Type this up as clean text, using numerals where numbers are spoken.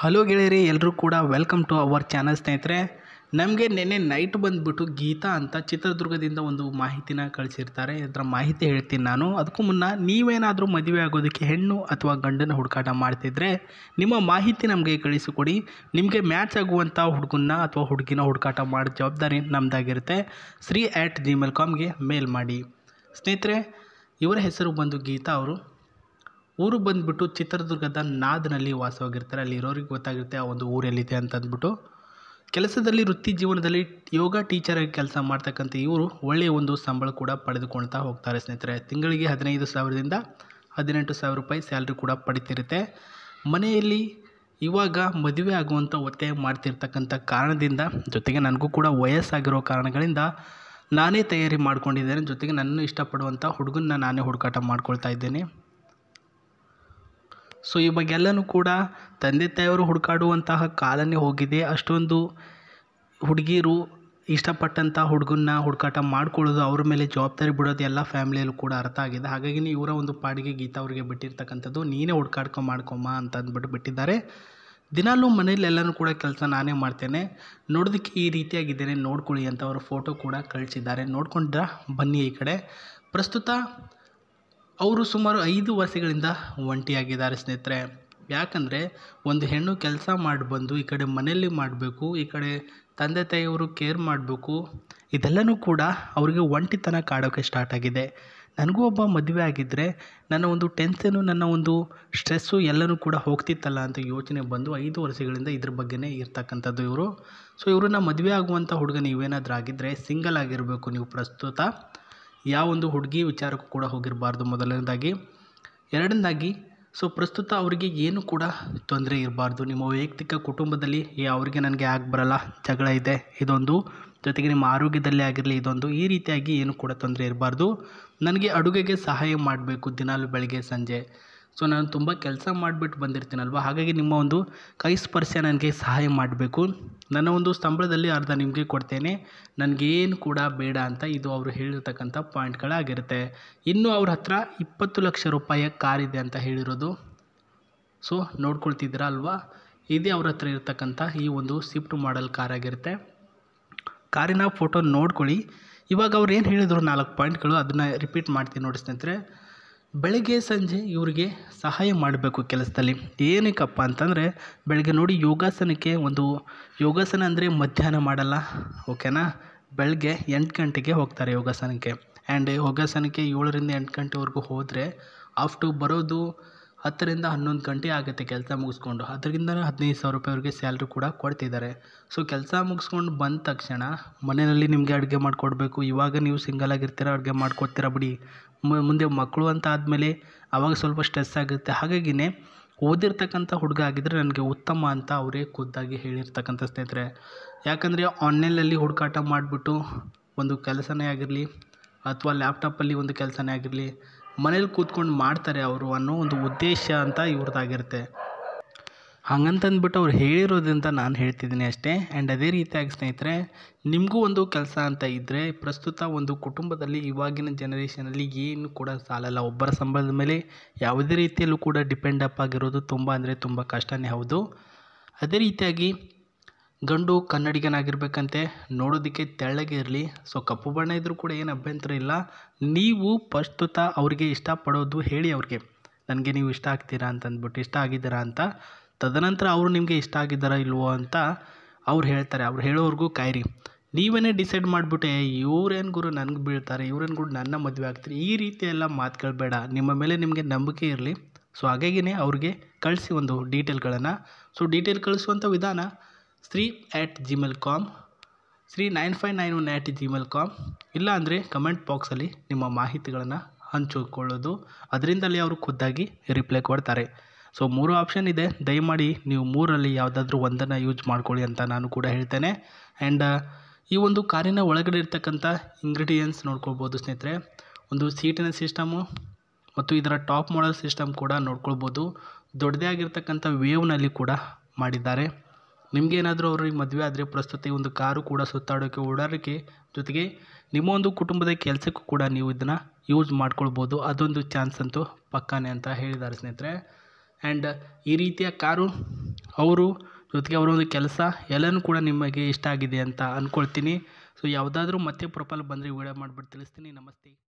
Hello ಗೆಳೆಯರಿ, ಎಲ್ಲರೂ ಕೂಡ welcome to our channel. ಸ್ನೇಹಿತರೆ, ನಮಗೆ ನಿನ್ನೆ ನೈಟ್ ಬಂದುಬಿಟ್ಟು ಗೀತಾ ಅಂತ ಚಿತ್ರದುರ್ಗದಿಂದ ಒಂದು ಮಾಹಿತಿನ ಕಳಿಸಿರ್ತಾರೆ. ಇದರ ಮಾಹಿತಿ ಹೇಳ್ತೀನಿ ನಾನು. ಅದಕ್ಕೂ ಮುನ್ನ ನೀವೇನಾದರೂ ಮದುವೆ ಆಗೋದಕ್ಕೆ ಹೆಣ್ಣು ಅಥವಾ ಗಂಡನ ಹುಡುಕಾಟ ಮಾಡ್ತಿದ್ರೆ ನಿಮ್ಮ ಮಾಹಿತಿ ನಮಗೆ ಕಳಿಸಿಕೊಡಿ. ನಿಮಗೆ ಮ್ಯಾಚ್ ಆಗುವಂಥ ಹುಡುಗನ್ನ ಅಥವಾ ಹುಡುಗಿನ ಹುಡುಕಾಟ ಮಾಡೋ ಜವಾಬ್ದಾರಿ ನಮ್ಮದಾಗಿರುತ್ತೆ. sri@gmail.comಗೆ ಮೇಲ್ ಮಾಡಿ. ಸ್ನೇಹಿತರೆ, ಇವರ ಹೆಸರು ಬಂದು ಗೀತಾ ಅವರು. ಊರು ಬಂದುಬಿಟ್ಟು ಚಿತ್ರದುರ್ಗದ ನಾದ್ನಲ್ಲಿ ವಾಸವಾಗಿರ್ತಾರೆ. ಅಲ್ಲಿ ಇರೋರಿಗೆ ಗೊತ್ತಾಗಿರುತ್ತೆ ಆ ಒಂದು ಊರೆಲ್ಲಿದೆ ಅಂತ ಅಂದ್ಬಿಟ್ಟು. ಕೆಲಸದಲ್ಲಿ ವೃತ್ತಿ ಜೀವನದಲ್ಲಿ ಯೋಗ ಟೀಚರಾಗಿ ಕೆಲಸ ಮಾಡ್ತಕ್ಕಂಥ ಇವರು ಒಳ್ಳೆಯ ಒಂದು ಸಂಬಳ ಕೂಡ ಪಡೆದುಕೊಳ್ತಾ ಹೋಗ್ತಾರೆ. ಸ್ನೇಹಿತರೆ, ತಿಂಗಳಿಗೆ 15,000ದಿಂದ 18,000 ರೂಪಾಯಿ ಸ್ಯಾಲ್ರಿ ಕೂಡ ಪಡಿತಿರುತ್ತೆ. ಮನೆಯಲ್ಲಿ ಇವಾಗ ಮದುವೆ ಆಗುವಂಥ ಒತ್ತಾಯ ಮಾಡ್ತಿರ್ತಕ್ಕಂಥ ಕಾರಣದಿಂದ, ಜೊತೆಗೆ ನನಗೂ ಕೂಡ ವಯಸ್ಸಾಗಿರೋ ಕಾರಣಗಳಿಂದ ನಾನೇ ತಯಾರಿ ಮಾಡ್ಕೊಂಡಿದ್ದೇನೆ. ಜೊತೆಗೆ ನನ್ನನ್ನು ಇಷ್ಟಪಡುವಂಥ ಹುಡುಗನ್ನ ನಾನೇ ಹುಡುಕಾಟ ಮಾಡ್ಕೊಳ್ತಾ ಇದ್ದೇನೆ. ಸೊ ಇವಾಗೆಲ್ಲನೂ ಕೂಡ ತಂದೆ ತಾಯಿಯವರು ಹುಡುಕಾಡುವಂತಹ ಕಾಲನೇ ಹೋಗಿದೆ. ಅಷ್ಟೊಂದು ಹುಡುಗಿಯರು ಇಷ್ಟಪಟ್ಟಂಥ ಹುಡುಗನ್ನ ಹುಡುಕಾಟ ಮಾಡ್ಕೊಳ್ಳೋದು, ಅವ್ರ ಮೇಲೆ ಜವಾಬ್ದಾರಿ ಬಿಡೋದು ಎಲ್ಲ ಫ್ಯಾಮಿಲಿಯಲ್ಲೂ ಕೂಡ ಅರ್ಥ ಆಗಿದೆ. ಹಾಗಾಗಿ ಇವರ ಒಂದು ಪಾಡಿಗೆ ಗೀತಾ ಅವರಿಗೆ ಬಿಟ್ಟಿರ್ತಕ್ಕಂಥದ್ದು, ನೀನೇ ಮಾಡ್ಕೊಮ್ಮ ಅಂತ ಅಂದ್ಬಿಟ್ಟು ಬಿಟ್ಟಿದ್ದಾರೆ. ದಿನಾಲೂ ಮನೇಲಿ ಎಲ್ಲನೂ ಕೂಡ ಕೆಲಸ ನಾನೇ ಮಾಡ್ತೇನೆ, ನೋಡೋದಕ್ಕೆ ಈ ರೀತಿಯಾಗಿದ್ದೇನೆ, ನೋಡ್ಕೊಳ್ಳಿ ಅಂತ ಅವರ ಫೋಟೋ ಕೂಡ ಕಳಿಸಿದ್ದಾರೆ. ನೋಡ್ಕೊಂಡ್ರೆ ಬನ್ನಿ ಈ ಕಡೆ. ಪ್ರಸ್ತುತ ಅವರು ಸುಮಾರು 5 ವರ್ಷಗಳಿಂದ ಒಂಟಿಯಾಗಿದ್ದಾರೆ. ಸ್ನೇಹಿತರೆ, ಯಾಕಂದರೆ ಒಂದು ಹೆಣ್ಣು ಕೆಲಸ ಮಾಡಿ ಬಂದು ಈ ಕಡೆ ಮನೆಯಲ್ಲಿ ಮಾಡಬೇಕು, ಈ ಕಡೆ ತಂದೆ ತಾಯಿಯವರು ಕೇರ್ ಮಾಡಬೇಕು, ಇದೆಲ್ಲನೂ ಕೂಡ ಅವರಿಗೆ ಒಂಟಿತನ ಕಾಡೋಕ್ಕೆ ಸ್ಟಾರ್ಟ್ ಆಗಿದೆ. ನನಗೂ ಒಬ್ಬ ಮದುವೆ ಆಗಿದ್ದರೆ ನನ್ನ ಒಂದು ಟೆನ್ಷನು, ನನ್ನ ಒಂದು ಸ್ಟ್ರೆಸ್ಸು ಎಲ್ಲನೂ ಕೂಡ ಹೋಗ್ತಿತ್ತಲ್ಲ ಅಂತ ಯೋಚನೆ ಬಂದು 5 ವರ್ಷಗಳಿಂದ ಇದ್ರ ಬಗ್ಗೆನೇ ಇರ್ತಕ್ಕಂಥದ್ದು ಇವರು. ಸೊ ಇವ್ರನ್ನ ಮದುವೆ ಆಗುವಂಥ ಹುಡುಗ ನೀವೇನಾದರೂ ಆಗಿದ್ದರೆ ಸಿಂಗಲ್ ಆಗಿರಬೇಕು ನೀವು. ಪ್ರಸ್ತುತ ಯಾವೊಂದು ಹುಡುಗಿ ವಿಚಾರಕ್ಕೂ ಕೂಡ ಹೋಗಿರಬಾರ್ದು, ಮೊದಲನೇದಾಗಿ. ಎರಡನೇದಾಗಿ, ಸೊ ಪ್ರಸ್ತುತ ಅವರಿಗೆ ಏನು ಕೂಡ ತೊಂದರೆ ಇರಬಾರ್ದು. ನಿಮ್ಮ ವೈಯಕ್ತಿಕ ಕುಟುಂಬದಲ್ಲಿ ಅವರಿಗೆ ನನಗೆ ಬರಲ್ಲ, ಜಗಳ ಇದೆ ಇದೊಂದು, ಜೊತೆಗೆ ನಿಮ್ಮ ಆರೋಗ್ಯದಲ್ಲೇ ಆಗಿರಲಿ ಇದೊಂದು, ಈ ರೀತಿಯಾಗಿ ಏನು ಕೂಡ ತೊಂದರೆ ಇರಬಾರ್ದು. ನನಗೆ ಅಡುಗೆಗೆ ಸಹಾಯ ಮಾಡಬೇಕು ದಿನಾಲು ಬೆಳಗ್ಗೆ ಸಂಜೆ. ಸೊ ನಾನು ತುಂಬ ಕೆಲಸ ಮಾಡಿಬಿಟ್ಟು ಬಂದಿರ್ತೀನಲ್ವ, ಹಾಗಾಗಿ ನಿಮ್ಮ ಒಂದು ಕೈ ಸ್ಪರ್ಶ ನನಗೆ ಸಹಾಯ ಮಾಡಬೇಕು. ನನ್ನ ಒಂದು ಸಂಬಳದಲ್ಲಿ ಅರ್ಧ ನಿಮಗೆ ಕೊಡ್ತೇನೆ, ನನಗೇನು ಕೂಡ ಬೇಡ ಅಂತ ಇದು ಅವರು ಹೇಳಿರ್ತಕ್ಕಂಥ ಪಾಯಿಂಟ್ಗಳಾಗಿರುತ್ತೆ. ಇನ್ನು ಅವ್ರ ಹತ್ರ 20 ಲಕ್ಷ ರೂಪಾಯಿಯ ಕಾರಿದೆ ಅಂತ ಹೇಳಿರೋದು. ಸೊ ನೋಡ್ಕೊಳ್ತಿದ್ದೀರಾ ಅಲ್ವಾ, ಇದೇ ಅವ್ರ ಹತ್ರ ಇರ್ತಕ್ಕಂಥ ಈ ಒಂದು ಸ್ವಿಫ್ಟ್ ಮಾಡೆಲ್ ಕಾರಾಗಿರುತ್ತೆ. ಕಾರಿನ ಫೋಟೋ ನೋಡ್ಕೊಳ್ಳಿ. ಇವಾಗ ಅವ್ರು ಏನು ಹೇಳಿದರು 4 ಪಾಯಿಂಟ್ಗಳು, ಅದನ್ನು ರಿಪೀಟ್ ಮಾಡ್ತೀನಿ ನೋಡಿ ಸ್ನೇಹಿತರೆ. ಬೆಳಗ್ಗೆ ಸಂಜೆ ಇವರಿಗೆ ಸಹಾಯ ಮಾಡಬೇಕು ಕೆಲಸದಲ್ಲಿ. ಏನಕ್ಕಪ್ಪ ಅಂತಂದರೆ, ಬೆಳಗ್ಗೆ ನೋಡಿ ಯೋಗಾಸನಕ್ಕೆ ಒಂದು ಯೋಗಾಸನ ಅಂದರೆ ಮಧ್ಯಾಹ್ನ ಮಾಡಲ್ಲ, ಓಕೆನಾ. ಬೆಳಗ್ಗೆ 8 ಗಂಟೆಗೆ ಹೋಗ್ತಾರೆ ಯೋಗಾಸನಕ್ಕೆ. ಆ್ಯಂಡ್ ಯೋಗಾಸನಕ್ಕೆ 7ರಿಂದ 8 ಗಂಟೆವರೆಗೂ ಹೋದರೆ ಆಫ್ಟು ಬರೋದು 10ರಿಂದ 11 ಗಂಟೆ ಆಗುತ್ತೆ ಕೆಲಸ ಮುಗಿಸ್ಕೊಂಡು. ಅದರಿಂದ 15,000 ರೂಪಾಯಿ ಅವ್ರಿಗೆ ಸ್ಯಾಲ್ರಿ ಕೂಡ ಕೊಡ್ತಿದ್ದಾರೆ. ಸೊ ಕೆಲಸ ಮುಗಿಸ್ಕೊಂಡು ಬಂದ ತಕ್ಷಣ ಮನೆಯಲ್ಲಿ ನಿಮಗೆ ಅಡುಗೆ ಮಾಡಿಕೊಡ್ಬೇಕು. ಇವಾಗ ನೀವು ಸಿಂಗಲ್ ಆಗಿರ್ತೀರ, ಅಡುಗೆ ಮಾಡ್ಕೊಡ್ತೀರ ಬಿಡಿ. ಮುಂದೆ ಮಕ್ಕಳು ಅಂತ ಆದಮೇಲೆ ಆವಾಗ ಸ್ವಲ್ಪ ಸ್ಟ್ರೆಸ್ ಆಗುತ್ತೆ. ಹಾಗಾಗಿನೇ ಓದಿರ್ತಕ್ಕಂಥ ಹುಡುಗ ಆಗಿದ್ದರೆ ನನಗೆ ಉತ್ತಮ ಅಂತ ಅವರೇ ಖುದ್ದಾಗಿ ಹೇಳಿರ್ತಕ್ಕಂಥ ಸ್ನೇಹಿತರೆ. ಯಾಕಂದರೆ ಆನ್ಲೈನಲ್ಲಿ ಹುಡುಕಾಟ ಮಾಡಿಬಿಟ್ಟು ಒಂದು ಕೆಲಸನೇ ಆಗಿರಲಿ ಅಥವಾ ಲ್ಯಾಪ್ಟಾಪಲ್ಲಿ ಒಂದು ಕೆಲಸನೇ ಆಗಿರಲಿ ಮನೇಲಿ ಕೂತ್ಕೊಂಡು ಮಾಡ್ತಾರೆ ಅವರು ಅನ್ನೋ ಒಂದು ಉದ್ದೇಶ ಅಂತ ಇವ್ರದ್ದಾಗಿರುತ್ತೆ. ಹಾಗಂತಂದ್ಬಿಟ್ಟು ಅವ್ರು ಹೇಳಿರೋದ್ರಿಂದ ನಾನು ಹೇಳ್ತಿದ್ದೀನಿ ಅಷ್ಟೇ. ಆ್ಯಂಡ್ ಅದೇ ರೀತಿಯಾಗಿ ಸ್ನೇಹಿತರೆ, ನಿಮಗೂ ಒಂದು ಕೆಲಸ ಅಂತ ಇದ್ದರೆ, ಪ್ರಸ್ತುತ ಒಂದು ಕುಟುಂಬದಲ್ಲಿ ಇವಾಗಿನ ಜನ್ರೇಷನಲ್ಲಿ ಏನು ಕೂಡ ಸಾಲಲ್ಲ. ಒಬ್ಬರ ಸಂಬಳದ ಮೇಲೆ ಯಾವುದೇ ರೀತಿಯಲ್ಲೂ ಕೂಡ ಡಿಪೆಂಡ್ ಅಪ್ ಆಗಿರೋದು ತುಂಬ ಅಂದರೆ ತುಂಬ ಕಷ್ಟನೇ ಹೌದು. ಅದೇ ರೀತಿಯಾಗಿ ಗಂಡು ಕನ್ನಡಿಗನಾಗಿರ್ಬೇಕಂತೆ, ನೋಡೋದಕ್ಕೆ ತೆಳ್ಳಗೆ ಇರಲಿ. ಸೊ ಕಪ್ಪು ಬಣ್ಣ ಇದ್ದರೂ ಕೂಡ ಏನು ಅಭ್ಯಂತರ ಇಲ್ಲ. ನೀವು ಪ್ರಸ್ತುತ ಅವ್ರಿಗೆ ಇಷ್ಟಪಡೋದು ಹೇಳಿ ಅವ್ರಿಗೆ, ನನಗೆ ನೀವು ಇಷ್ಟ ಆಗ್ತೀರಾ ಅಂತಂದ್ಬಿಟ್ಟು, ಇಷ್ಟ ಆಗಿದ್ದೀರಾ ಅಂತ. ತದನಂತರ ಅವರು ನಿಮಗೆ ಇಷ್ಟ ಆಗಿದ್ದಾರಾ ಇಲ್ವೋ ಅಂತ ಅವ್ರು ಹೇಳ್ತಾರೆ. ಅವ್ರು ಹೇಳೋವ್ರಿಗೂ ಕಾಯಿರಿ. ನೀವೇ ಡಿಸೈಡ್ ಮಾಡಿಬಿಟ್ಟು ಇವ್ರೇನು ಗುರು ನನಗೆ ಬೀಳ್ತಾರೆ, ಇವ್ರೇನು ಗುರು ನನ್ನ ಮದುವೆ ಆಗ್ತಾರೆ, ಈ ರೀತಿ ಎಲ್ಲ ಮಾತುಗಳು ಬೇಡ. ನಿಮ್ಮ ಮೇಲೆ ನಿಮಗೆ ನಂಬಿಕೆ ಇರಲಿ. ಸೊ ಹಾಗಾಗಿನೇ ಅವ್ರಿಗೆ ಕಳಿಸಿ ಒಂದು ಡೀಟೇಲ್ಗಳನ್ನು. ಸೊ ಡೀಟೇಲ್ ಕಳಿಸುವಂಥ ವಿಧಾನ sri@gmail.com, sri9591@gmail.com, ಇಲ್ಲ ಅಂದರೆ ಕಮೆಂಟ್ ಬಾಕ್ಸಲ್ಲಿ ನಿಮ್ಮ ಮಾಹಿತಿಗಳನ್ನು ಹಂಚಿಕೊಳ್ಳೋದು. ಅದರಿಂದಲೇ ಅವರು ಖುದ್ದಾಗಿ ರಿಪ್ಲೈ ಕೊಡ್ತಾರೆ. ಸೊ 3 ಆಪ್ಷನ್ ಇದೆ, ದಯಮಾಡಿ ನೀವು 3ರಲ್ಲಿ ಯಾವುದಾದ್ರೂ ಒಂದನ್ನು ಯೂಸ್ ಮಾಡ್ಕೊಳ್ಳಿ ಅಂತ ನಾನು ಕೂಡ ಹೇಳ್ತೇನೆ. ಆ್ಯಂಡ್ ಈ ಒಂದು ಕಾರಿನ ಒಳಗಡೆ ಇರ್ತಕ್ಕಂಥ ಇಂಗ್ರೀಡಿಯೆಂಟ್ಸ್ ನೋಡ್ಕೊಳ್ಬೋದು ಸ್ನೇಹಿತರೆ. ಒಂದು ಸೀಟಿನ ಸಿಸ್ಟಮು ಮತ್ತು ಇದರ ಟಾಪ್ ಮಾಡಲ್ ಸಿಸ್ಟಮ್ ಕೂಡ ನೋಡ್ಕೊಳ್ಬೋದು. ದೊಡ್ಡದೇ ಆಗಿರ್ತಕ್ಕಂಥ ವೇವ್ನಲ್ಲಿ ಕೂಡ ಮಾಡಿದ್ದಾರೆ. ನಿಮಗೇನಾದರೂ ಅವ್ರಿಗೆ ಮದುವೆ ಆದರೆ ಪ್ರಸ್ತುತ ಈ ಒಂದು ಕಾರು ಕೂಡ ಸುತ್ತಾಡೋಕ್ಕೆ, ಓಡಾಡೋಕ್ಕೆ, ಜೊತೆಗೆ ನಿಮ್ಮ ಒಂದು ಕುಟುಂಬದ ಕೆಲಸಕ್ಕೂ ಕೂಡ ನೀವು ಇದನ್ನು ಯೂಸ್ ಮಾಡ್ಕೊಳ್ಬೋದು. ಅದೊಂದು ಚಾನ್ಸ್ ಅಂತೂ ಪಕ್ಕಾನೆ ಅಂತ ಹೇಳಿದ್ದಾರೆ ಸ್ನೇಹಿತರೆ. ಆ್ಯಂಡ್ ಈ ರೀತಿಯ ಕಾರು ಅವರು ಜೊತೆಗೆ ಅವರ ಒಂದು ಕೆಲಸ ಎಲ್ಲನೂ ಕೂಡ ನಿಮಗೆ ಇಷ್ಟ ಆಗಿದೆ ಅಂತ ಅಂದ್ಕೊಳ್ತೀನಿ. ಸೊ ಯಾವುದಾದ್ರೂ ಮತ್ತೆ ಪ್ರೊಫೈಲ್ ಬಂದರೆ ವಿಡಿಯೋ ಮಾಡಿಬಿಟ್ಟು ತಿಳಿಸ್ತೀನಿ. ನಮಸ್ತೆ.